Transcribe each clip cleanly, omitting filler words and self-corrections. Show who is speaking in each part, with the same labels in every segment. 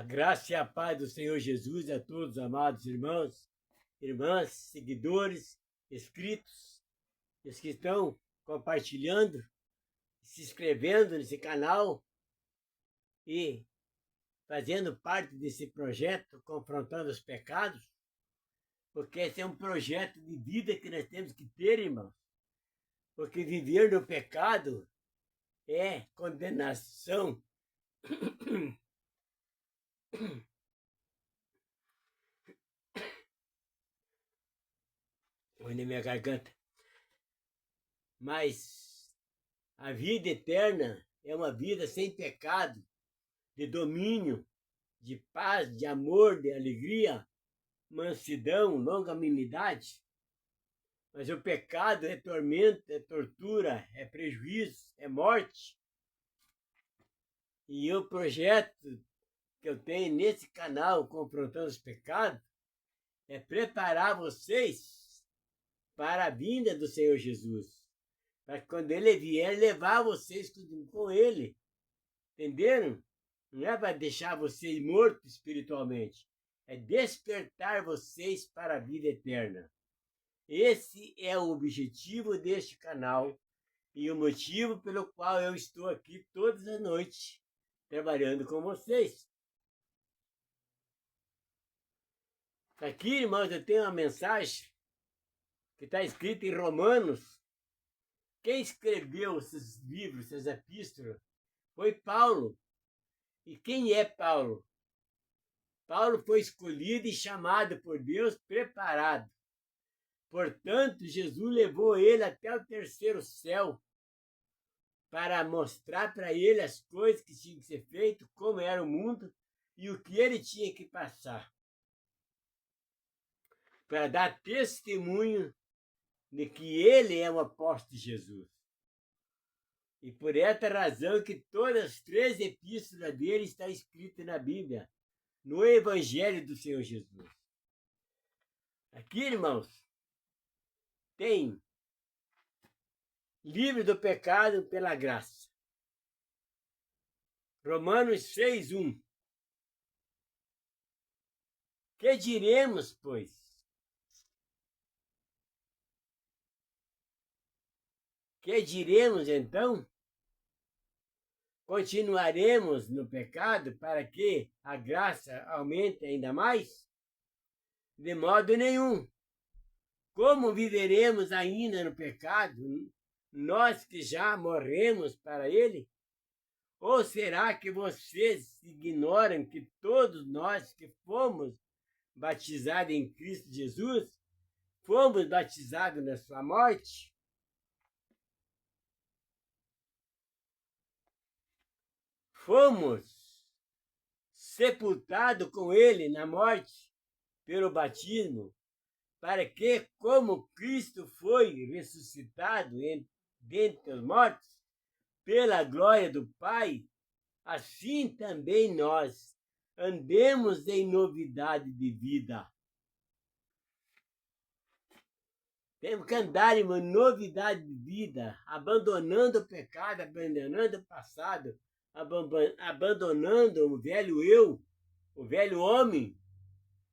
Speaker 1: A graça e a paz do Senhor Jesus a todos, amados irmãos, irmãs, seguidores, inscritos, os que estão compartilhando, se inscrevendo nesse canal e fazendo parte desse projeto, confrontando os pecados, porque esse é um projeto de vida que nós temos que ter, irmãos. Porque viver no pecado é condenação. Oi na minha garganta. Mas a vida eterna é uma vida sem pecado, de domínio, de paz, de amor, de alegria, mansidão, longanimidade. Mas o pecado é tormento, é tortura, é prejuízo, é morte. E o projeto que eu tenho nesse canal, Confrontando os Pecados, é preparar vocês para a vinda do Senhor Jesus. Para que quando ele vier, levar vocês com ele. Entenderam? Não é para deixar vocês mortos espiritualmente. É despertar vocês para a vida eterna. Esse é o objetivo deste canal e o motivo pelo qual eu estou aqui todas as noites trabalhando com vocês. Aqui, irmãos, eu tenho uma mensagem que está escrita em Romanos. Quem escreveu esses livros, essas epístolas, foi Paulo. E quem é Paulo? Paulo foi escolhido e chamado por Deus, preparado. Portanto, Jesus levou ele até o terceiro céu para mostrar para ele as coisas que tinham que ser feitas, como era o mundo e o que ele tinha que passar. Para dar testemunho de que ele é o apóstolo de Jesus. E por essa razão que todas as 3 epístolas dele estão escritas na Bíblia, no Evangelho do Senhor Jesus. Aqui, irmãos, tem livre do pecado pela graça. Romanos 6:1. Que diremos, pois? Que diremos, então? Continuaremos no pecado para que a graça aumente ainda mais? De modo nenhum. Como viveremos ainda no pecado, nós que já morremos para ele? Ou será que vocês ignoram que todos nós que fomos batizados em Cristo Jesus, fomos batizados na sua morte? Fomos sepultados com ele na morte pelo batismo, para que, como Cristo foi ressuscitado dentre os mortos, pela glória do Pai, assim também nós andemos em novidade de vida. Temos que andar em uma novidade de vida, abandonando o pecado, abandonando o passado, abandonando o velho eu, o velho homem,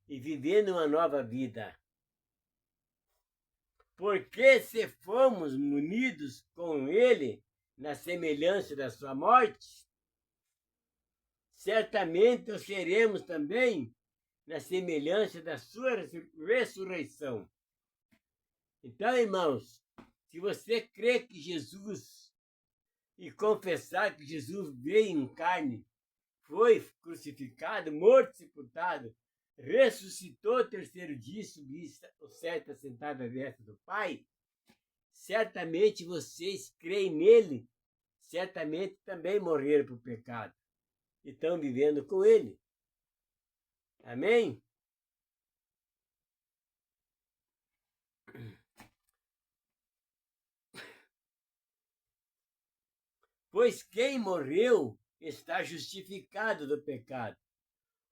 Speaker 1: e vivendo uma nova vida. Porque se fomos munidos com ele na semelhança da sua morte, certamente o seremos também na semelhança da sua ressurreição. Então, irmãos, se você crê que Jesus e confessar que Jesus veio em carne, foi crucificado, morto, sepultado, ressuscitou o terceiro dia, subiu o céu, sentado à destra do Pai, certamente vocês creem nele, certamente também morreram para o pecado e estão vivendo com ele. Amém? Pois quem morreu está justificado do pecado.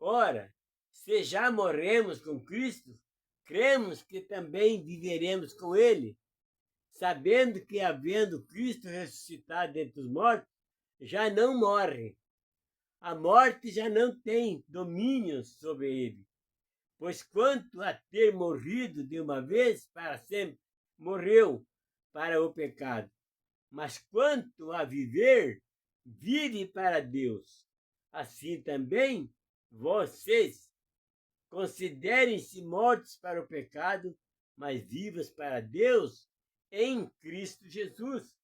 Speaker 1: Ora, se já morremos com Cristo, cremos que também viveremos com ele, sabendo que, havendo Cristo ressuscitado dentre os mortos, já não morre. a morte já não tem domínio sobre ele. Pois quanto a ter morrido de uma vez para sempre, morreu para o pecado. Mas quanto a viver, vive para Deus. Assim também, vocês considerem-se mortos para o pecado, mas vivos para Deus em Cristo Jesus.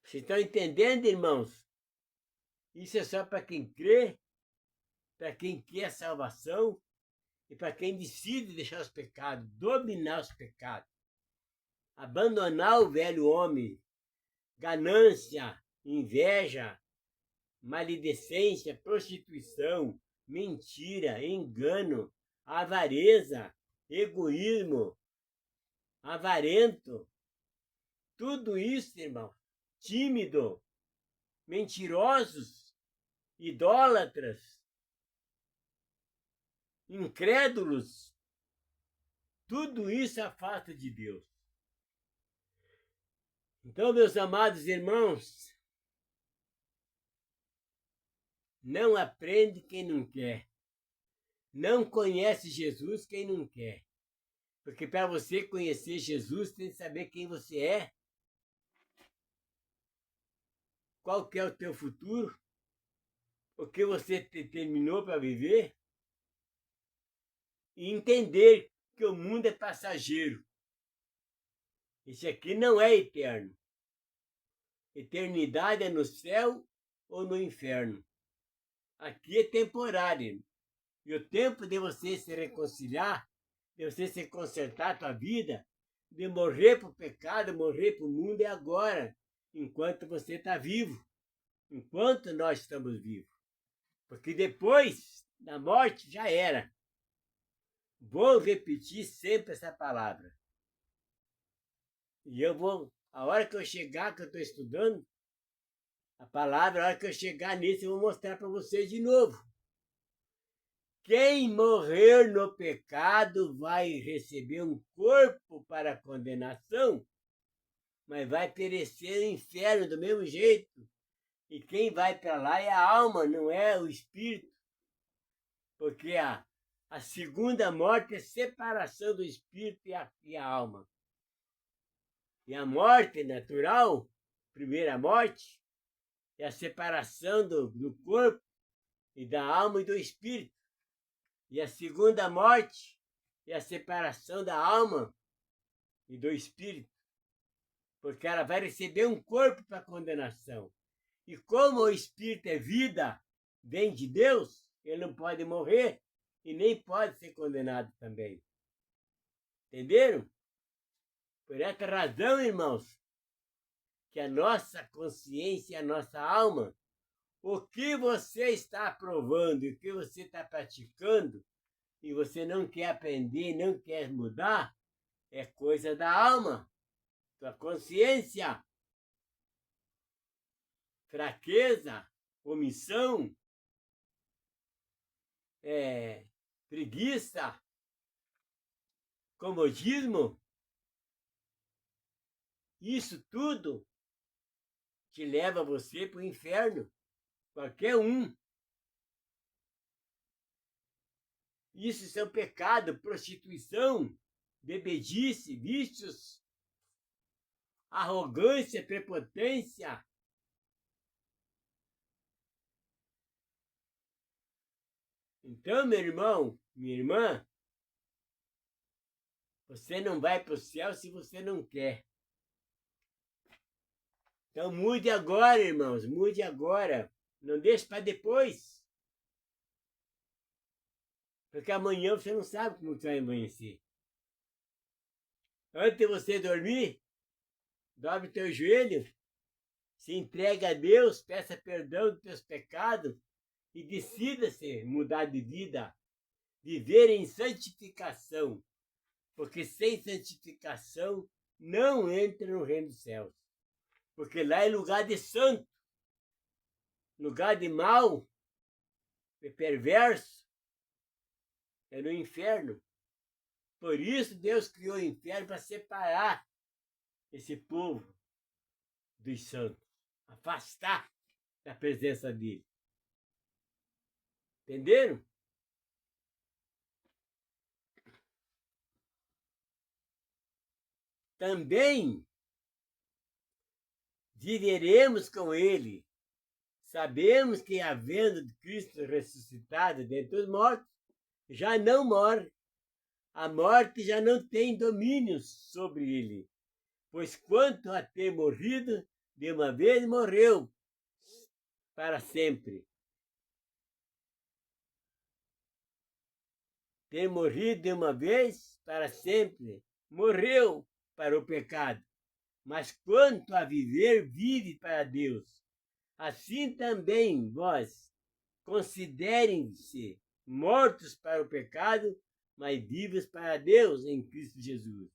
Speaker 1: Vocês estão entendendo, irmãos? Isso é só para quem crê, para quem quer salvação e para quem decide deixar os pecados, dominar os pecados, abandonar o velho homem, ganância, inveja, maledicência, prostituição, mentira, engano, avareza, egoísmo, avarento. Tudo isso, irmão, tímido, mentirosos, idólatras, incrédulos, tudo isso afasta de Deus. Então, meus amados irmãos, não aprende quem não quer. Não conhece Jesus quem não quer. Porque para você conhecer Jesus, tem que saber quem você é. Qual que é o teu futuro? O que você determinou para viver? E entender que o mundo é passageiro. Isso aqui não é eterno. Eternidade é no céu ou no inferno. Aqui é temporário. E o tempo de você se reconciliar, de você se consertar a tua vida, de morrer para o pecado, morrer para o mundo, é agora, enquanto você está vivo, enquanto nós estamos vivos. Porque depois da morte já era. Vou repetir sempre essa palavra. E eu vou, a hora que eu chegar, que eu estou estudando, a palavra, a hora que eu chegar nisso, eu vou mostrar para vocês de novo. Quem morrer no pecado vai receber um corpo para condenação, mas vai perecer no inferno do mesmo jeito. E quem vai para lá é a alma, não é o espírito. Porque a segunda morte é separação do espírito e a alma. E a morte natural, primeira morte, é a separação do corpo e da alma e do espírito. E a segunda morte é a separação da alma e do espírito. Porque ela vai receber um corpo para condenação. E como o espírito é vida, vem de Deus, ele não pode morrer e nem pode ser condenado também. Entenderam? Por essa razão, irmãos, que a nossa consciência, a nossa alma, o que você está aprovando e o que você está praticando, e você não quer aprender, não quer mudar, é coisa da alma, sua consciência. Fraqueza, omissão, preguiça, comodismo, isso tudo te leva você para o inferno, qualquer um. Isso são pecado, prostituição, bebedice, vícios, arrogância, prepotência. Então, meu irmão, minha irmã, você não vai para o céu se você não quer. Então mude agora, irmãos, mude agora. Não deixe para depois. Porque amanhã você não sabe como vai amanhecer. Antes de você dormir, dobre teu joelho, se entregue a Deus, peça perdão dos teus pecados e decida-se mudar de vida, viver em santificação. Porque sem santificação não entra no reino dos céus. Porque lá é lugar de santo, lugar de mal, de perverso, é no inferno. Por isso Deus criou o inferno para separar esse povo dos santos, afastar. da presença dele. Entenderam? Também viveremos com ele. Sabemos que, havendo Cristo ressuscitado dentre os mortos, já não morre. A morte já não tem domínio sobre ele, pois quanto a ter morrido, de uma vez morreu para sempre. Ter morrido de uma vez para sempre, morreu para o pecado. Mas quanto a viver, vive para Deus. Assim também vós considerem-se mortos para o pecado, mas vivos para Deus em Cristo Jesus.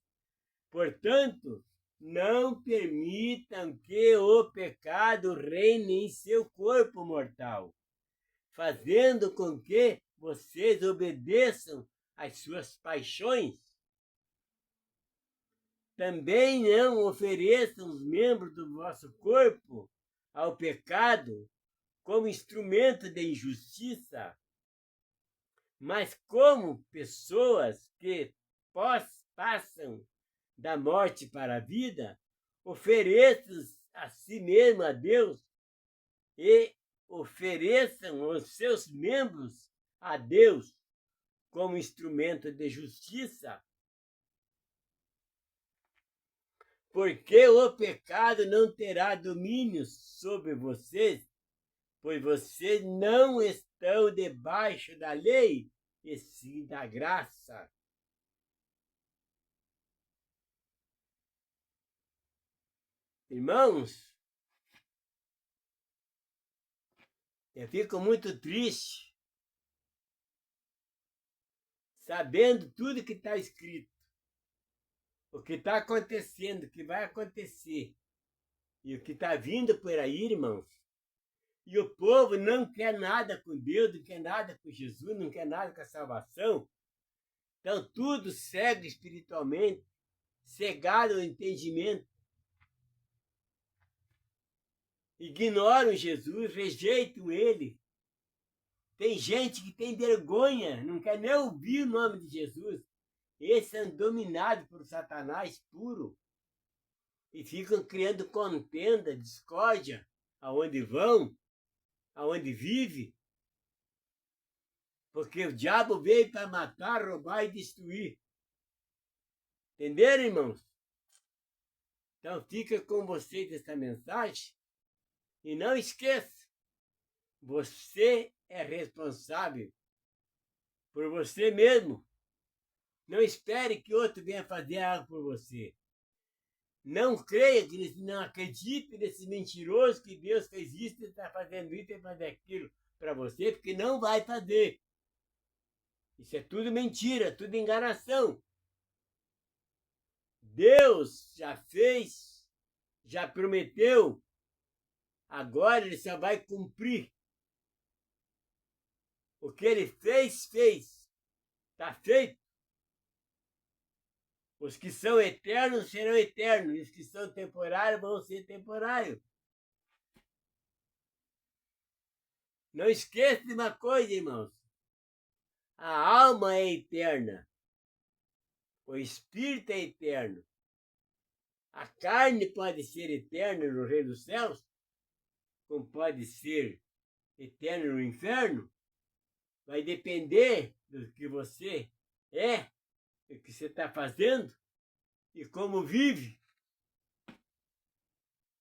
Speaker 1: Portanto, não permitam que o pecado reine em seu corpo mortal, fazendo com que vocês obedeçam às suas paixões. Também não ofereçam os membros do vosso corpo ao pecado como instrumento de injustiça, mas como pessoas que passam da morte para a vida, ofereçam a si mesmo a Deus e ofereçam os seus membros a Deus como instrumento de justiça. Porque o pecado não terá domínio sobre vocês, pois vocês não estão debaixo da lei, e sim da graça. Irmãos, eu fico muito triste sabendo tudo que está escrito, o que está acontecendo, o que vai acontecer e o que está vindo por aí, irmãos. E o povo não quer nada com Deus, não quer nada com Jesus, não quer nada com a salvação. Então, tudo cego espiritualmente, cegado ao entendimento. Ignoram Jesus, rejeitam ele. Tem gente que tem vergonha, não quer nem ouvir o nome de Jesus. Esses são dominados por Satanás puro. E ficam criando contenda, discórdia, aonde vão, aonde vive. Porque o diabo veio para matar, roubar e destruir. Entenderam, irmãos? Então fica com vocês essa mensagem. E não esqueça, você é responsável por você mesmo. Não espere que outro venha fazer algo por você. Não creia, não acredite nesse mentiroso que Deus fez isso, está fazendo isso e fazer aquilo para você, porque não vai fazer. Isso é tudo mentira, tudo enganação. Deus já fez, já prometeu, agora ele só vai cumprir. O que ele fez, fez. Está feito. Os que são eternos serão eternos, e os que são temporários vão ser temporários. Não esqueça de uma coisa, irmãos. A alma é eterna. O espírito é eterno. A carne pode ser eterna no reino dos céus, como pode ser eterno no inferno. Vai depender do que você é, do que você está fazendo e como vive.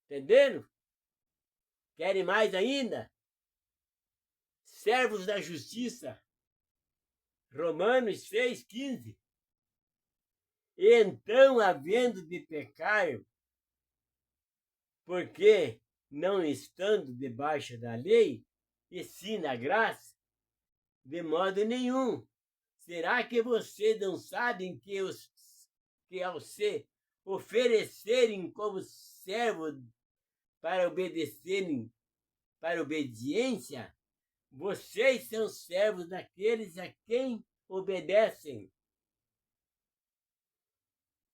Speaker 1: Entenderam? Querem mais ainda? Servos da justiça. Romanos 6,15. E então, havendo de pecar, porque não estando debaixo da lei, e sim na graça, de modo nenhum. Será que vocês não sabem que ao se oferecerem como servos para obedecerem, para obediência, vocês são servos daqueles a quem obedecem?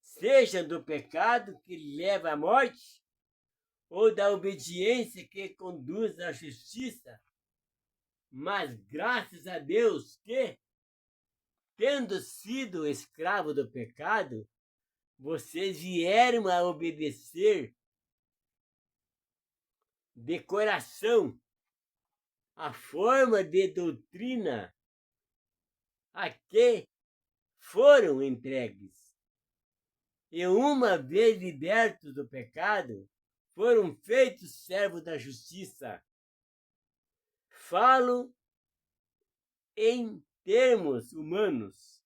Speaker 1: Seja do pecado que leva à morte, ou da obediência que conduz à justiça, mas graças a Deus que, tendo sido escravo do pecado, vocês vieram a obedecer de coração a forma de doutrina a que foram entregues. E uma vez libertos do pecado, foram feitos servos da justiça. Falo em termos humanos,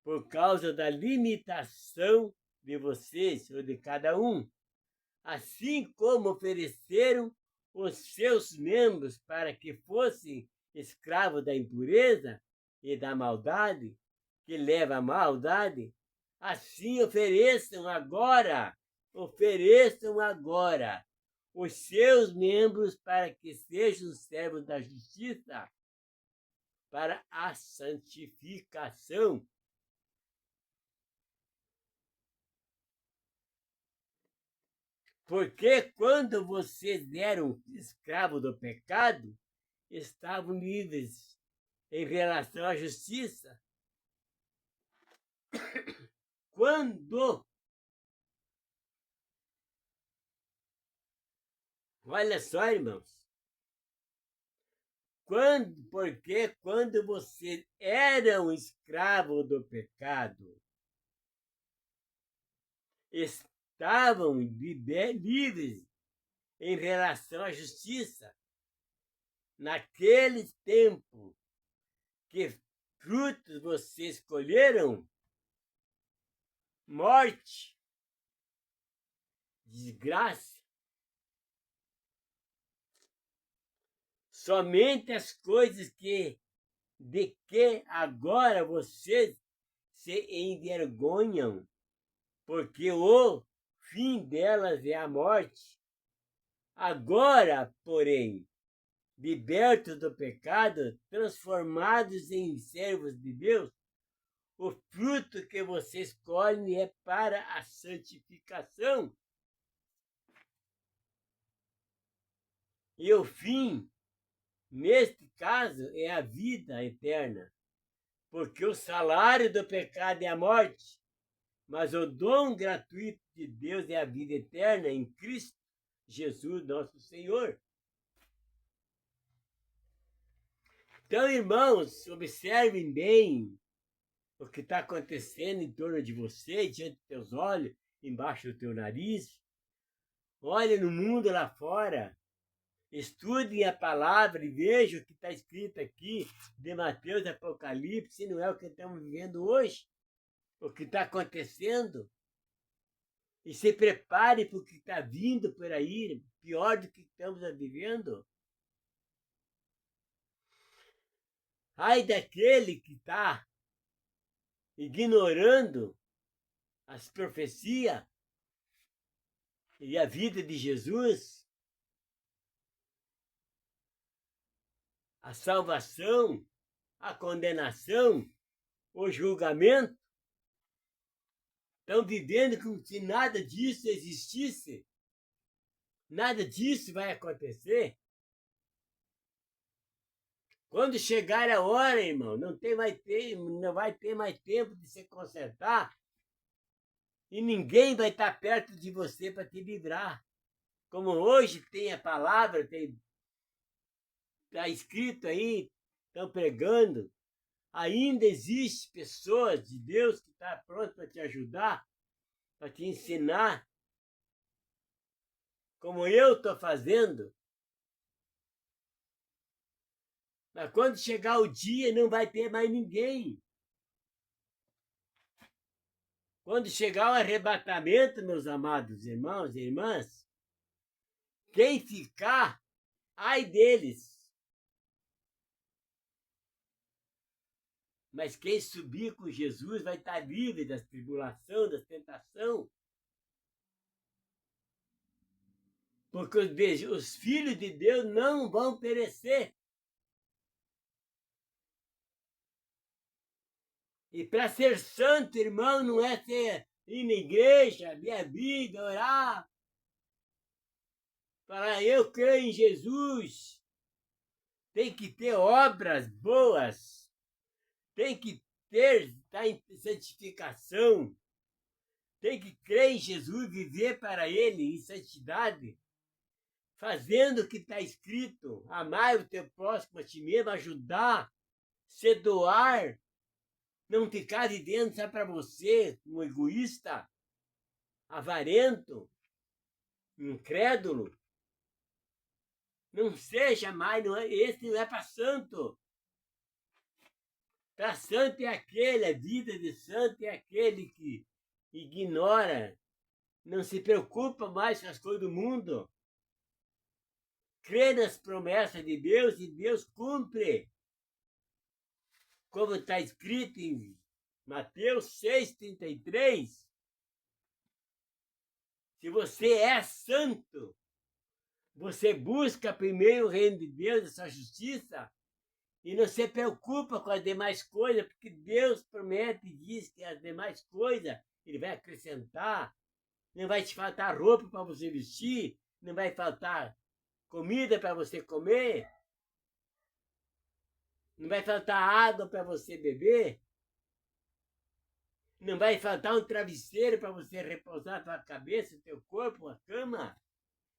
Speaker 1: por causa da limitação de vocês ou de cada um, assim como ofereceram os seus membros para que fossem escravos da impureza e da maldade, que leva à maldade, assim ofereçam agora os seus membros para que sejam servos da justiça, para a santificação. Porque quando vocês eram escravos do pecado, estavam livres em relação à justiça. Olha só, irmãos, porque quando vocês eram escravos do pecado, estavam livres em relação à justiça. Naquele tempo, que frutos vocês colheram? Morte, desgraça. Somente as coisas de que agora vocês se envergonham, porque o fim delas é a morte. Agora, porém, libertos do pecado, transformados em servos de Deus, o fruto que vocês colhem é para a santificação. E o fim, neste caso, é a vida eterna, porque o salário do pecado é a morte, mas o dom gratuito de Deus é a vida eterna em Cristo Jesus, nosso Senhor. Então, irmãos, observem bem o que está acontecendo em torno de você, diante dos teus olhos, embaixo do teu nariz. Olhe no mundo lá fora. Estudem a palavra e vejam o que está escrito aqui de Mateus e Apocalipse, se não é o que estamos vivendo hoje, o que está acontecendo. E se prepare para o que está vindo por aí, pior do que estamos vivendo. Ai daquele que está ignorando as profecias e a vida de Jesus, a salvação, a condenação, o julgamento. Estão vivendo como se nada disso existisse. Nada disso vai acontecer. Quando chegar a hora, irmão, não vai ter mais tempo de se consertar. E ninguém vai estar perto de você para te livrar. Como hoje tem a palavra, está escrito aí, estão pregando. Ainda existe pessoas de Deus que estão prontas para te ajudar, para te ensinar, como eu estou fazendo. Mas quando chegar o dia, não vai ter mais ninguém. Quando chegar o arrebatamento, meus amados irmãos e irmãs, quem ficar, ai deles. Mas quem subir com Jesus vai estar livre das tribulações, das tentações. Porque os filhos de Deus não vão perecer. E para ser santo, irmão, não é ir na igreja, ler a Bíblia, orar. Falar, eu creio em Jesus. Tem que ter obras boas. Tem que estar em santificação. Tem que crer em Jesus, viver para Ele em santidade. Fazendo o que está escrito. Amar o teu próximo a ti mesmo, ajudar, se doar. Não ficar vivendo só para você, um egoísta, avarento, incrédulo. Não seja mais, esse não é para santo. Para santo é aquele, a vida de santo é aquele que ignora, não se preocupa mais com as coisas do mundo. Crê nas promessas de Deus e Deus cumpre. Como está escrito em Mateus 6,33, se você é santo, você busca primeiro o reino de Deus e sua justiça e não se preocupa com as demais coisas, porque Deus promete e diz que as demais coisas Ele vai acrescentar. Não vai te faltar roupa para você vestir, não vai faltar comida para você comer, não vai faltar água para você beber, não vai faltar um travesseiro para você repousar a tua cabeça, o teu corpo, a cama.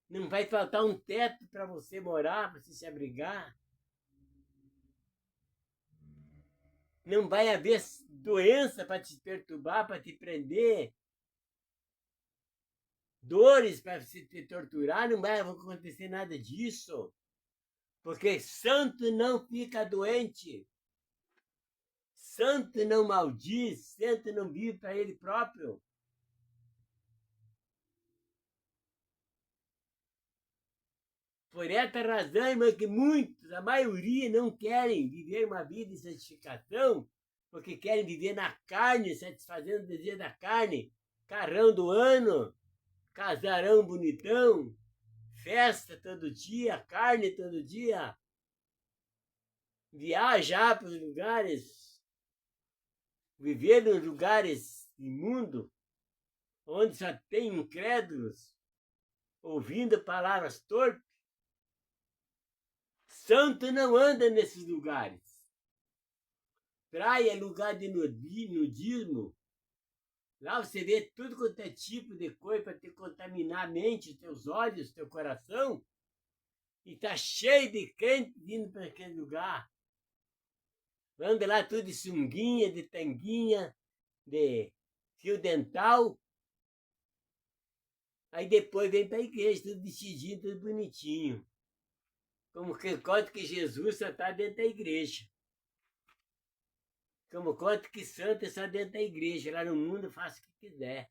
Speaker 1: Não vai faltar um teto para você morar, para você se abrigar. Não vai haver doença para te perturbar, para te prender. Dores para você te torturar, não vai acontecer nada disso. Porque santo não fica doente. Santo não maldiz, santo não vive para ele próprio. Por essa razão, irmão, que muitos, a maioria, não querem viver uma vida de santificação, porque querem viver na carne, satisfazendo o desejo da carne, carrão do ano, casarão bonitão, festa todo dia, carne todo dia, viajar para os lugares, viver nos lugares imundos, onde só tem incrédulos, ouvindo palavras torpes. Santo não anda nesses lugares. Praia é lugar de nudismo. Lá você vê tudo quanto é tipo de coisa para te contaminar a mente, os teus olhos, teu coração. E tá cheio de crente vindo para aquele lugar. Anda lá tudo de sunguinha, de tanguinha, de fio dental. Aí depois vem para a igreja, tudo vestidinho, tudo bonitinho. Como que conta que Jesus só está dentro da igreja. Como conta que santo é só dentro da igreja. Lá no mundo faça o que quiser.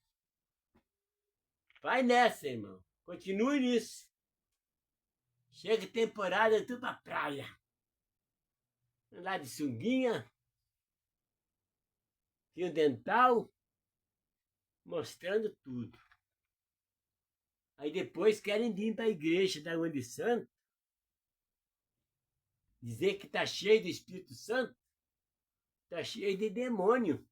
Speaker 1: Vai nessa, irmão. Continue nisso. Chega temporada, tudo pra praia. Lá de sunguinha, fio dental, mostrando tudo. Aí depois querem vir para a igreja da onde santo, dizer que está cheio do Espírito Santo, está cheio de demônio.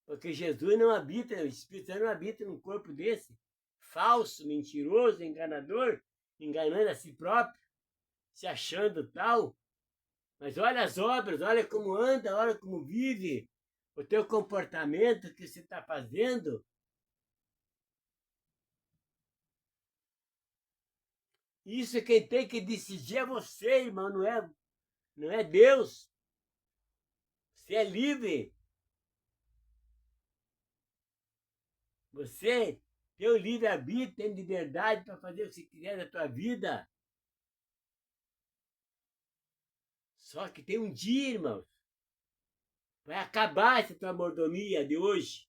Speaker 1: Porque Jesus não habita, o Espírito Santo não habita num corpo desse, falso, mentiroso, enganador, enganando a si próprio, se achando tal. Mas olha as obras, olha como anda, olha como vive, o teu comportamento que você está fazendo. Isso quem tem que decidir é você, irmão, não é Deus. Você é livre. Você tem o livre-arbítrio, tem liberdade para fazer o que você quiser da tua vida. Só que tem um dia, irmãos, vai acabar essa tua mordomia de hoje.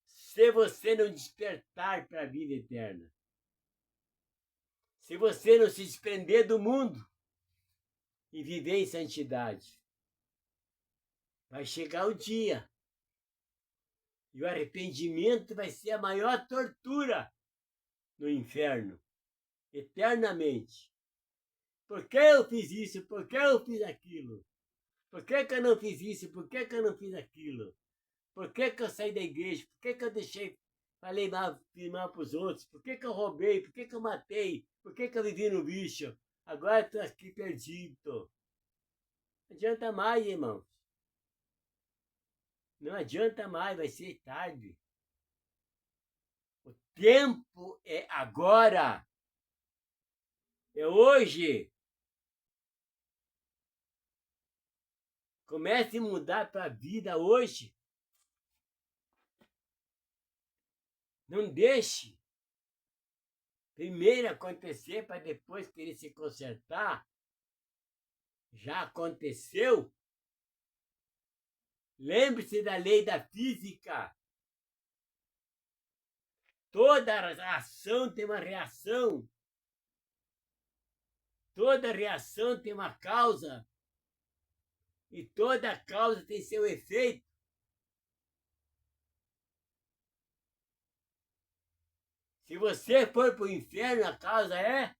Speaker 1: Se você não despertar para a vida eterna. Se você não se desprender do mundo e viver em santidade. Vai chegar o dia. E o arrependimento vai ser a maior tortura no inferno. Eternamente. Por que eu fiz isso? Por que eu fiz aquilo? Por que eu não fiz isso? Por que eu não fiz aquilo? Por que eu saí da igreja? Por que eu deixei
Speaker 2: falei mal, fiz mal para os outros, por que eu roubei, por que eu matei, por que eu vivi no bicho? Agora estou aqui perdido. Não adianta mais, irmãos. Não adianta mais, vai ser tarde. O tempo é agora. É hoje. Comece a mudar a tua vida hoje. Não deixe primeiro acontecer para depois querer se consertar. Já aconteceu? Lembre-se da lei da física. Toda ação tem uma reação. Toda reação tem uma causa. E toda causa tem seu efeito. Se você for para o inferno, a causa é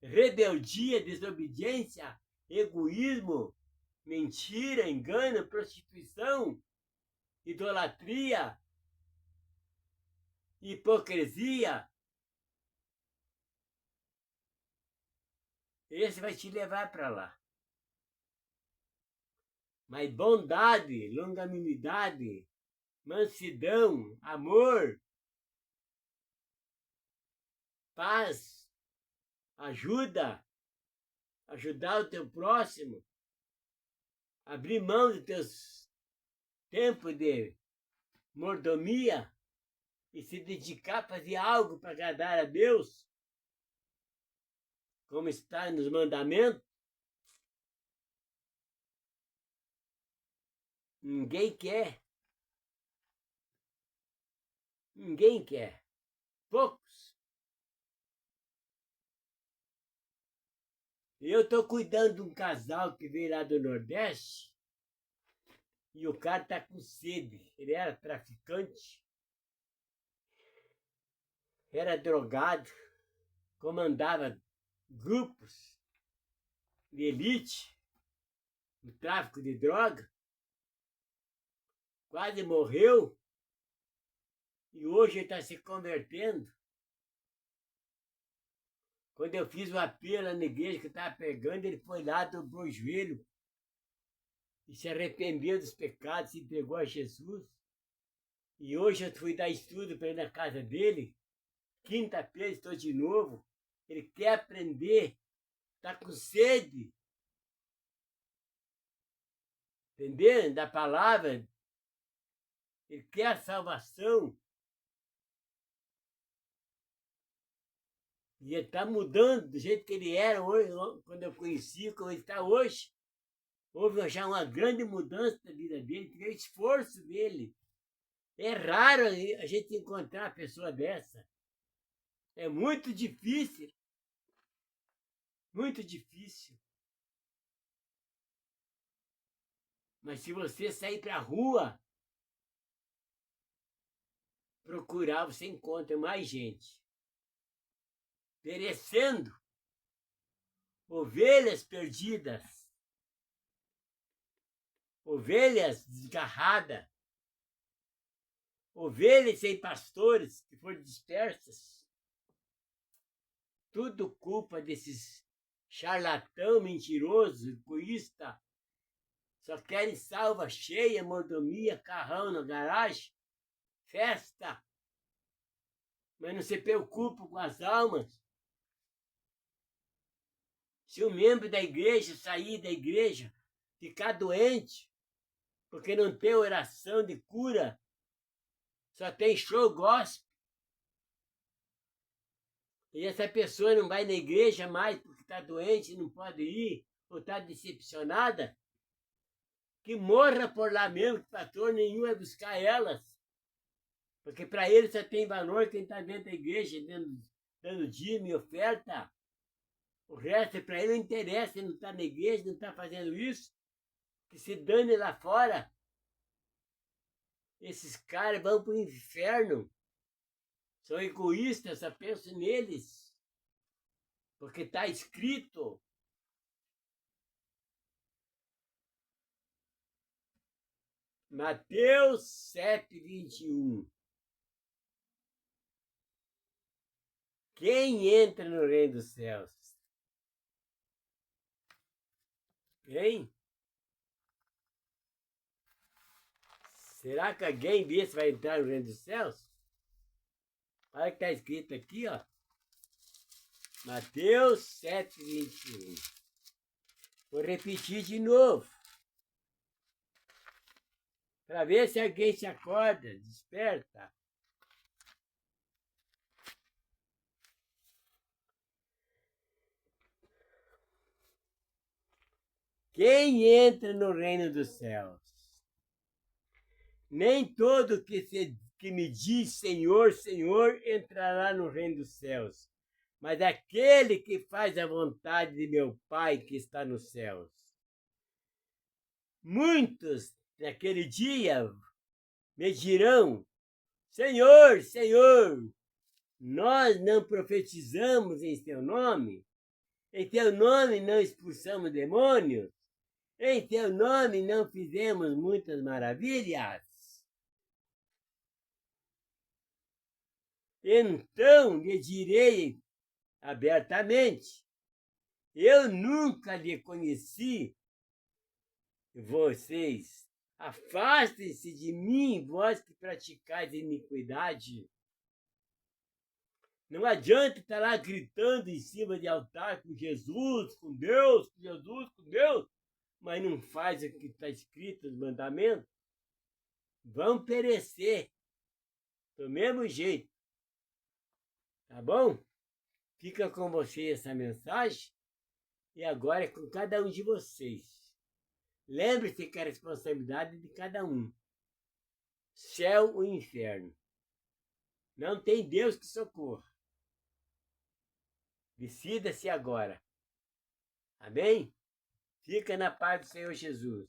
Speaker 2: rebeldia, desobediência, egoísmo, mentira, engano, prostituição, idolatria, hipocrisia. Esse vai te levar para lá. Mas bondade, longanimidade, mansidão, amor, paz, ajudar o teu próximo, abrir mão dos teus tempos de mordomia e se dedicar a fazer algo para agradar a Deus, como está nos mandamentos. Ninguém quer. Ninguém quer. Poucos. Eu estou cuidando de um casal que veio lá do Nordeste e o cara está com sede. Ele era traficante, era drogado, comandava grupos de elite no tráfico de droga, quase morreu e hoje ele está se convertendo. Quando eu fiz o apelo na igreja que eu estava pegando, ele foi lá, dobrou o joelho e se arrependeu dos pecados, se entregou a Jesus. E hoje eu fui dar estudo para ele na casa dele. Quinta-feira estou de novo. Ele quer aprender, está com sede. Entendeu? Da palavra. Ele quer a salvação. E ele está mudando do jeito que ele era hoje, quando eu conheci, como ele está hoje. Houve já uma grande mudança na vida dele, que é o esforço dele. É raro a gente encontrar uma pessoa dessa. É muito difícil. Muito difícil. Mas se você sair para a rua, procurar, você encontra mais gente. Perecendo. Ovelhas perdidas. Ovelhas desgarradas. Ovelhas sem pastores que foram dispersas. Tudo culpa desses charlatão mentiroso, egoísta. Só querem salva cheia, mordomia, carrão na garagem, festa. Mas não se preocupa com as almas. Se um membro da igreja sair da igreja, ficar doente, porque não tem oração de cura, só tem show gospel, e essa pessoa não vai na igreja mais porque está doente, não pode ir, ou está decepcionada, que morra por lá mesmo, que pastor nenhum vai buscar elas. Porque para ele só tem valor quem está dentro da igreja, dando dízimo e oferta. O resto para ele não interessa, ele não está na igreja, não está fazendo isso. Que se dane lá fora. Esses caras vão para o inferno. São egoístas, só penso neles. Porque está escrito. Mateus 7:21. Quem entra no reino dos céus? Quem? Será que alguém desse vai entrar no reino dos céus? Olha o que está escrito aqui, ó. Mateus 7:21. Vou repetir de novo. Para ver se alguém se acorda, desperta. Quem entra no reino dos céus? Nem todo que me diz Senhor, Senhor entrará no reino dos céus, mas aquele que faz a vontade de meu Pai que está nos céus. Muitos naquele dia me dirão: Senhor, Senhor, nós não profetizamos em teu nome? Em teu nome não expulsamos demônios? Em teu nome não fizemos muitas maravilhas? Então lhe direi abertamente: eu nunca lhe conheci. Vocês, afastem-se de mim, vós que praticais iniquidade. Não adianta estar lá gritando em cima de altar com Jesus, com Deus, com Jesus, com Deus, mas não faz o que está escrito nos mandamentos. Vão perecer do mesmo jeito. Tá bom? Fica com você essa mensagem e agora é com cada um de vocês. Lembre-se que é a responsabilidade de cada um. Céu ou inferno. Não tem Deus que socorra. Decida-se agora. Amém? Fica na paz do Senhor Jesus.